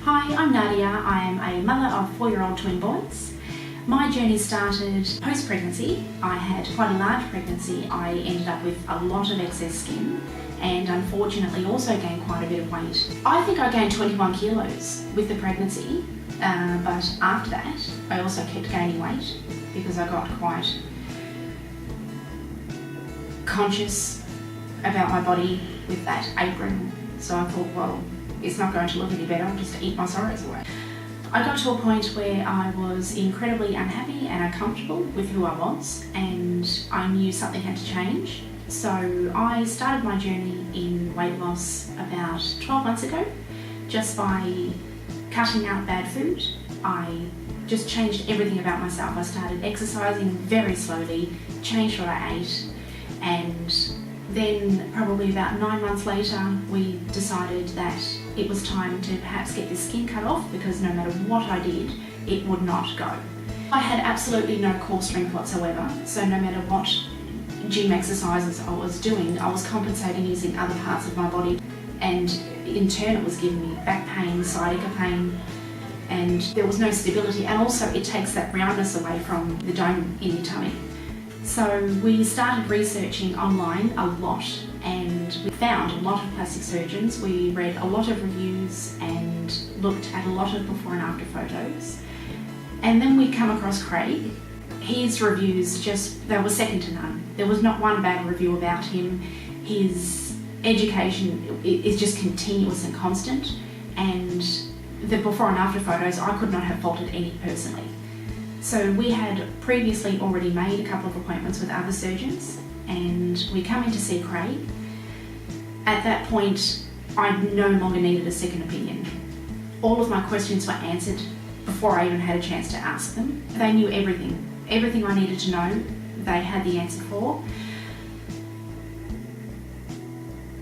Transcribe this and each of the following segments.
Hi, I'm Nadia. I am a mother of 4-year-old twin boys. My journey started post-pregnancy. I had quite a large pregnancy. I ended up with a lot of excess skin and unfortunately also gained quite a bit of weight. I think I gained 21 kilos with the pregnancy, but after that I also kept gaining weight because I got quite conscious about my body with that apron. So I thought, well, it's not going to look any better, I'll just eat my sorrows away. I got to a point where I was incredibly unhappy and uncomfortable with who I was, and I knew something had to change. So I started my journey in weight loss about 12 months ago, just by cutting out bad food. I just changed everything about myself. I started exercising very slowly, changed what I ate, and then probably about 9 months later we decided that it was time to perhaps get this skin cut off because no matter what I did, it would not go. I had absolutely no core strength whatsoever, so no matter what gym exercises I was doing, I was compensating using other parts of my body, and in turn it was giving me back pain, sciatica pain, and there was no stability, and also it takes that roundness away from the dome in your tummy. So we started researching online a lot, and we found a lot of plastic surgeons. We read a lot of reviews and looked at a lot of before and after photos. And then we come across Craig. His reviews they were second to none. There was not one bad review about him. His education is just continuous and constant, and the before and after photos, I could not have faulted any personally. So we had previously already made a couple of appointments with other surgeons, and we come in to see Craig. At that point, I no longer needed a second opinion. All of my questions were answered before I even had a chance to ask them. They knew everything. Everything I needed to know, they had the answer for.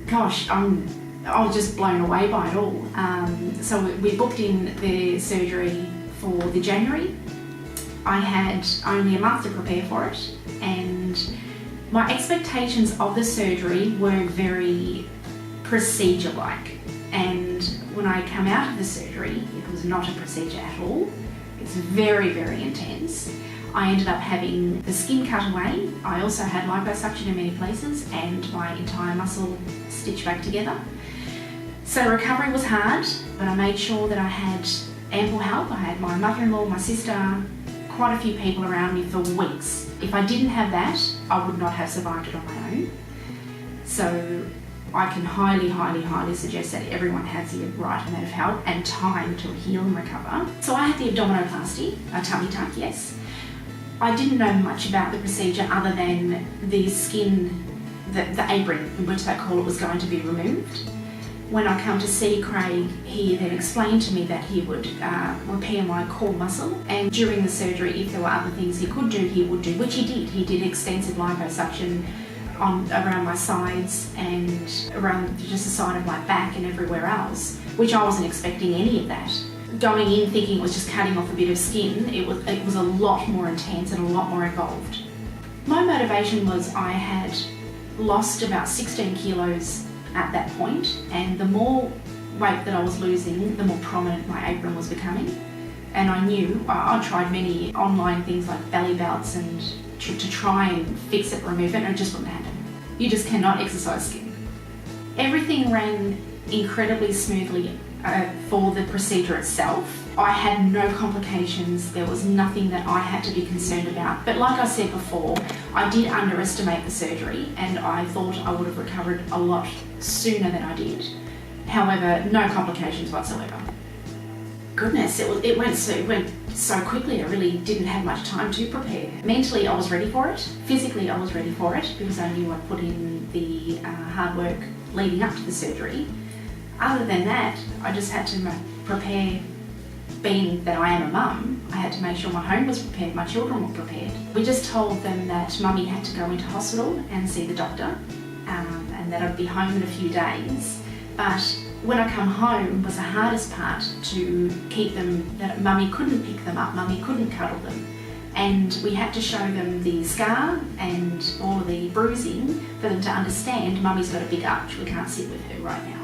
Gosh, I was just blown away by it all. So we booked in the surgery for the January. I had only a month to prepare for it, and my expectations of the surgery were very procedure-like. And when I come out of the surgery, it was not a procedure at all. It's very, very intense. I ended up having the skin cut away. I also had liposuction in many places and my entire muscle stitched back together. So recovery was hard, but I made sure that I had ample help. I had my mother-in-law, my sister, quite a few people around me for weeks. If I didn't have that, I would not have survived it on my own. So I can highly, highly, highly suggest that everyone has the right amount of help and time to heal and recover. So I had the abdominoplasty, a tummy tuck, yes. I didn't know much about the procedure other than the skin, the apron, in which they call it, was going to be removed. When I come to see Craig, he then explained to me that he would repair my core muscle, and during the surgery, if there were other things he could do, he would do, which he did. He did extensive liposuction around my sides and around just the side of my back and everywhere else, which I wasn't expecting any of that. Going in thinking it was just cutting off a bit of skin, it was a lot more intense and a lot more involved. My motivation was I had lost about 16 kilos at that point, and the more weight that I was losing, the more prominent my apron was becoming. And I knew, I tried many online things like belly belts and to try and fix it, remove it, and it just wouldn't happen. You just cannot exercise skin. Everything ran incredibly smoothly for the procedure itself. I had no complications. There was nothing that I had to be concerned about. But like I said before, I did underestimate the surgery, and I thought I would have recovered a lot sooner than I did. However, no complications whatsoever. Goodness, it went so quickly. I really didn't have much time to prepare. Mentally, I was ready for it. Physically, I was ready for it because I knew I'd put in the hard work leading up to the surgery. Other than that, I just had to prepare. Being that I am a mum, I had to make sure my home was prepared, my children were prepared. We just told them that Mummy had to go into hospital and see the doctor, and that I'd be home in a few days. But when I come home was the hardest part, to keep them, that Mummy couldn't pick them up, Mummy couldn't cuddle them. And we had to show them the scar and all of the bruising for them to understand Mummy's got a big arch, we can't sit with her right now.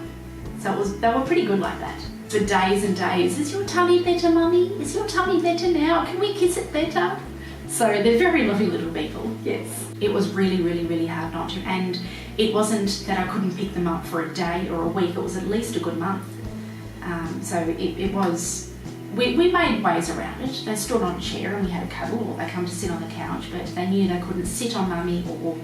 So they were pretty good like that. for days and days. Is your tummy better, Mummy? Is your tummy better now? Can we kiss it better? So they're very lovely little people, yes. It was really, really, really hard not to. And it wasn't that I couldn't pick them up for a day or a week. It was at least a good month. So it was, we made ways around it. They stood on a chair and we had a cuddle, or they come to sit on the couch, but they knew they couldn't sit on Mummy or.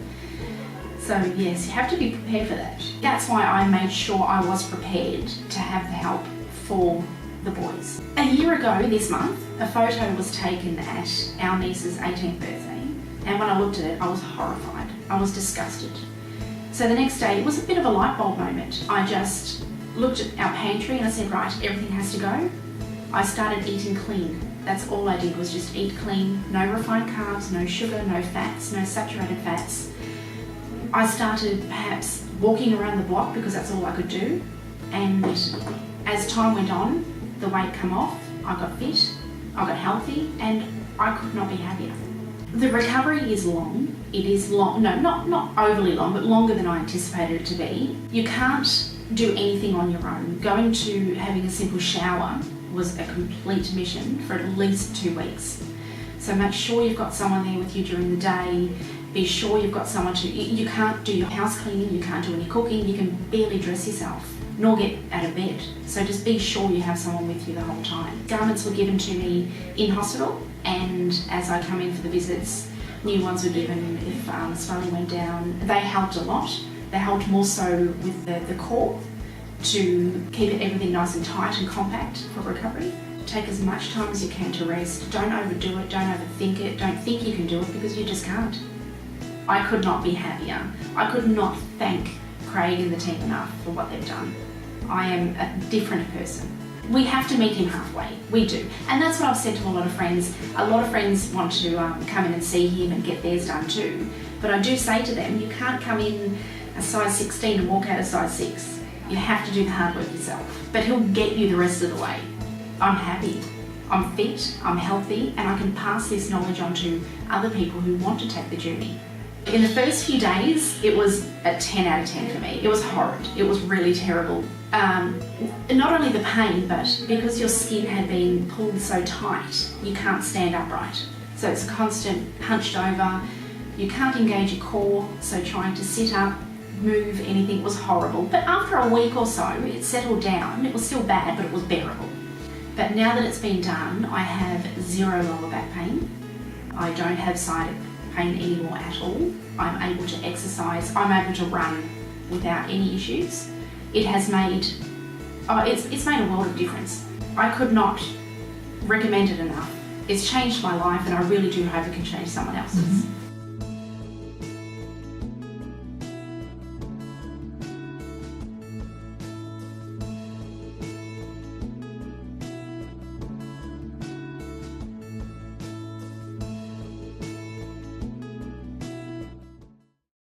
So yes, you have to be prepared for that. That's why I made sure I was prepared to have the help for the boys. A year ago this month, a photo was taken at our niece's 18th birthday, and when I looked at it, I was horrified. I was disgusted. So the next day, it was a bit of a light bulb moment. I just looked at our pantry and I said, right, everything has to go. I started eating clean. That's all I did, was just eat clean. No refined carbs, no sugar, no fats, no saturated fats. I started perhaps walking around the block because that's all I could do. And as time went on, the weight came off, I got fit, I got healthy, and I could not be happier. The recovery is long. It is long, no, not overly long, but longer than I anticipated it to be. You can't do anything on your own. Going to having a simple shower was a complete mission for at least 2 weeks. So make sure you've got someone there with you during the day. Be sure you've got someone you can't do your house cleaning, you can't do any cooking, you can barely dress yourself, nor get out of bed. So just be sure you have someone with you the whole time. Garments were given to me in hospital, and as I come in for the visits, new ones were given if swelling went down. They helped a lot. They helped more so with the core to keep everything nice and tight and compact for recovery. Take as much time as you can to rest. Don't overdo it, don't overthink it, don't think you can do it, because you just can't. I could not be happier. I could not thank Craig and the team enough for what they've done. I am a different person. We have to meet him halfway, we do. And that's what I've said to a lot of friends. A lot of friends want to come in and see him and get theirs done too. But I do say to them, you can't come in a size 16 and walk out a size 6. You have to do the hard work yourself. But he'll get you the rest of the way. I'm happy, I'm fit, I'm healthy, and I can pass this knowledge on to other people who want to take the journey. In the first few days, it was a 10 out of 10 for me. It was horrid. It was really terrible. Not only the pain, but because your skin had been pulled so tight, you can't stand upright. So it's a constant hunched over. You can't engage your core, so trying to sit up, move, anything was horrible. But after a week or so, it settled down. It was still bad, but it was bearable. But now that it's been done, I have 0 lower back pain. I don't have side pain anymore at all. I'm able to exercise, I'm able to run without any issues. It has made, it's made a world of difference. I could not recommend it enough. It's changed my life, and I really do hope it can change someone else's.